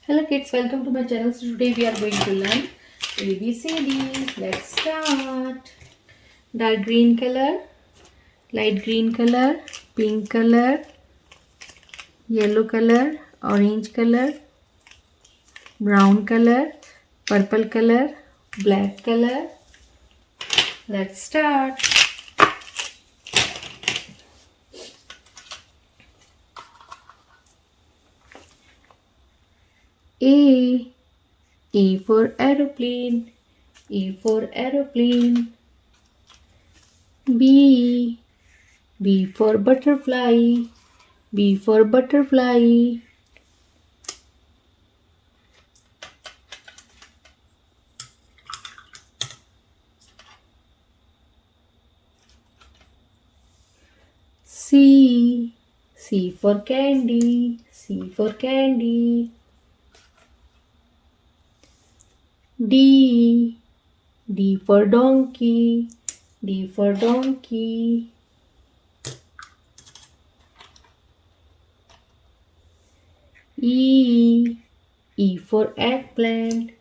Hello kids, welcome to my channel. So today we are going to learn ABCD. Let's start. Dark green color, light green color, pink color, yellow color, orange color, brown color, purple color, black color. Let's start. A. A for aeroplane. A for aeroplane. B. B for butterfly. B for butterfly. C. C for candy. C for candy. D. D for donkey. D for donkey. E. E for eggplant.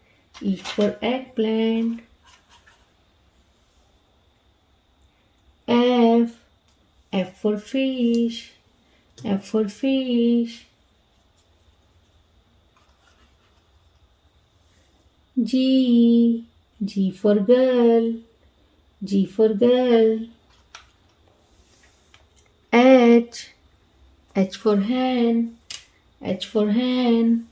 E for eggplant. F. F for fish. F for fish. G. G for girl. G for girl. H. H for hen. H for hen.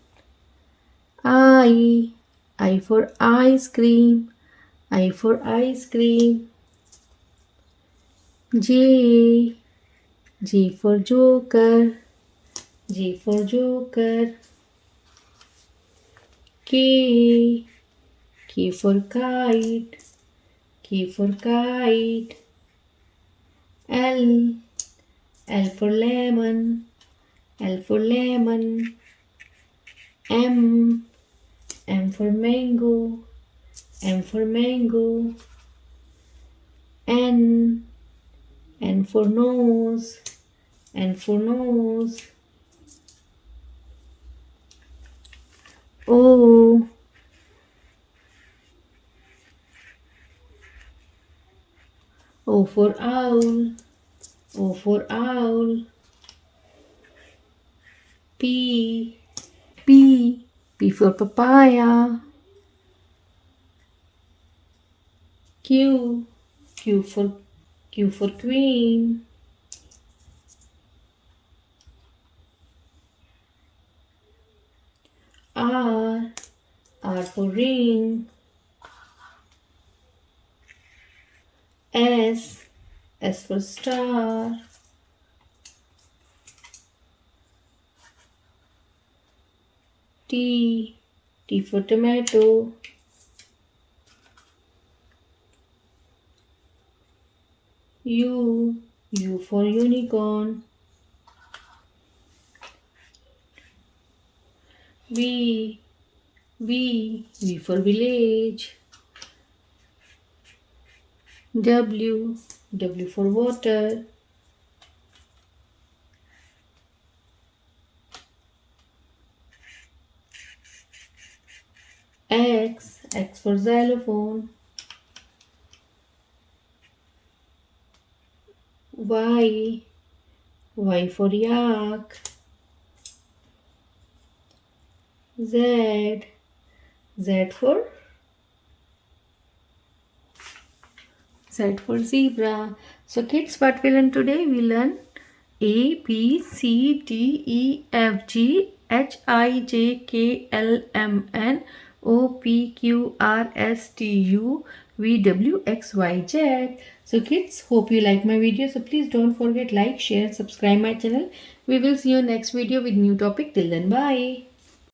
I. I for ice cream. I for ice cream. J. J for joker. J for joker. K. K for kite. K for kite. L. L for lemon. L for lemon. M. M for mango. M for mango. N. N for nose. N for nose. O. O for owl. O for owl. P. P. P for papaya. Q. Q for queen. R. R for ring. S. S for star. T. T for tomato. U. U for unicorn. V. V for village. W. W for water. X. X for xylophone. Y. Y for yak. Z. Z for zebra. So kids, what we learn today? We learn A, B, C, D, E, F, G, H, I, J, K, L, M, N, O, P, Q, R, S, T, U, V, W, X, Y, Z. So kids, hope you like my video. So please don't forget like, share, subscribe my channel. We will see you next video with new topic. Till then, bye.